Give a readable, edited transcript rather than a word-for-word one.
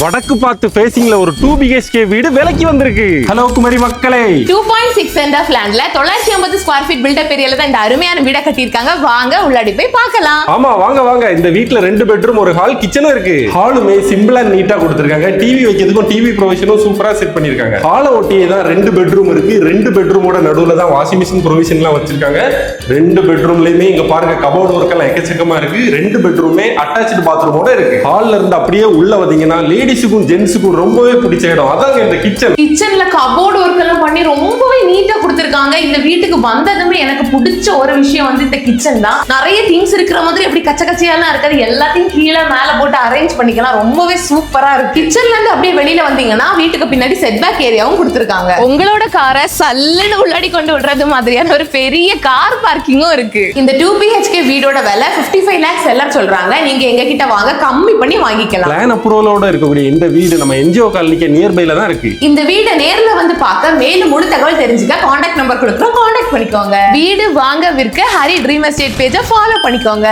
வடக்கு பார்த்து ஃபேசிங்ல ஒரு 2 BHK வீடு விலைக்கு வந்திருக்கு. ஹலோ குமரி மக்களே, 2.6 சென்ட் ஆஃப் லேண்ட்ல 950 ஸ்கொயர் ஃபீட் பில்டப் ஏரியால தான் இந்த அருமையான வீட கட்டியிருக்காங்க. வாங்க உள்ளாடி போய் பார்க்கலாம். ஆமா வாங்க வாங்க. இந்த வீட்ல 2 பெட்ரூம் ஒரு ஹால் கிச்சனும் இருக்கு. ஹாலுமே சிம்பிளா நீட்டா கொடுத்திருக்காங்க. டிவி வைக்கிறதுக்கும் டிவி ப்ரொவிஷனும் சூப்பரா செட் பண்ணிருக்காங்க. ஹாலை ஒட்டியே தான் 2 பெட்ரூம் இருக்கு. 2 பெட்ரூமோட நடுவுல தான் வாஷிங் மிஷின் ப்ரொவிஷன்லாம் வச்சிருக்காங்க. 2 பெட்ரூம்லயுமே இங்க பாருங்க கபோர்ட் ஒர்க் எல்லாம் எக்கச்சக்கமா இருக்கு. 2 பெட்ரூமே அட்டாச்டு பாத்ரூமோட இருக்கு. ஹால்ல இருந்து அப்படியே உள்ள வந்தீங்கன்னா லேடிஸுக்கும் ஜென்ஸுக்கும் ரொம்பவே பிடிச்ச இடம். அதாங்க இந்த கிச்சன்ல கபோர்ட் ஒர்க் எல்லாம் பண்ணி ரொம்பவே நீட்டா கொடுத்திருக்காங்க. இந்த வீட்டுக்கு வந்ததுமே எனக்கு பிடிச்ச ஒரு விஷயம் வந்து இந்த கிச்சன் தான். நிறைய திங்ஸ் இருக்கிற மாதிரி எப்படி கச்ச கச்சையெல்லாம் இருக்காது, எல்லாத்தையும் கீழே மேல போட்டு அரேஞ்ச் பண்ணிக்கலாம். ரொம்பவே சூப்பரா இருக்கு. கிச்சன்ல இருந்து அப்படியே வெளியில வந்தீங்கன்னா வீட்டுக்கு பின்னாடி செட்பேக் ஏரியாவும் கொடுத்திருக்காங்க. உங்களோட காரை சல்லுன்னு உள்ளாடி கொண்டு விடுறது மாதிரியான ஒரு பெரிய கார் பார்க்கிங்கும் இருக்கு. இந்த 2 BHK வீடோட விலை 55 lakhs எல்லாம் சொல்றாங்க. நீங்க எங்க கிட்ட வாங்க கம்மி பண்ணி வாங்கிக்கலாம். பிளான் அப்ரூவலோட இருக்கக்கூடிய இந்த வீடு நம்ம NGO காலனிக்கு நியர்பைல தான் இருக்கு. இந்த வீட்டை நேர்ல வந்து பார்க்க மேலும் முழு தகவல் தெரிஞ்சுக்க கான்டாக்ட் நம்பர் கொடுக்குறோம், கான்டாக்ட் பண்ணிக்கோங்க. வீடு வாங்க விற்க ஹரி ட்ரீம் எஸ்டேட் பேஜை ஃபாலோ பண்ணிக்கோங்க.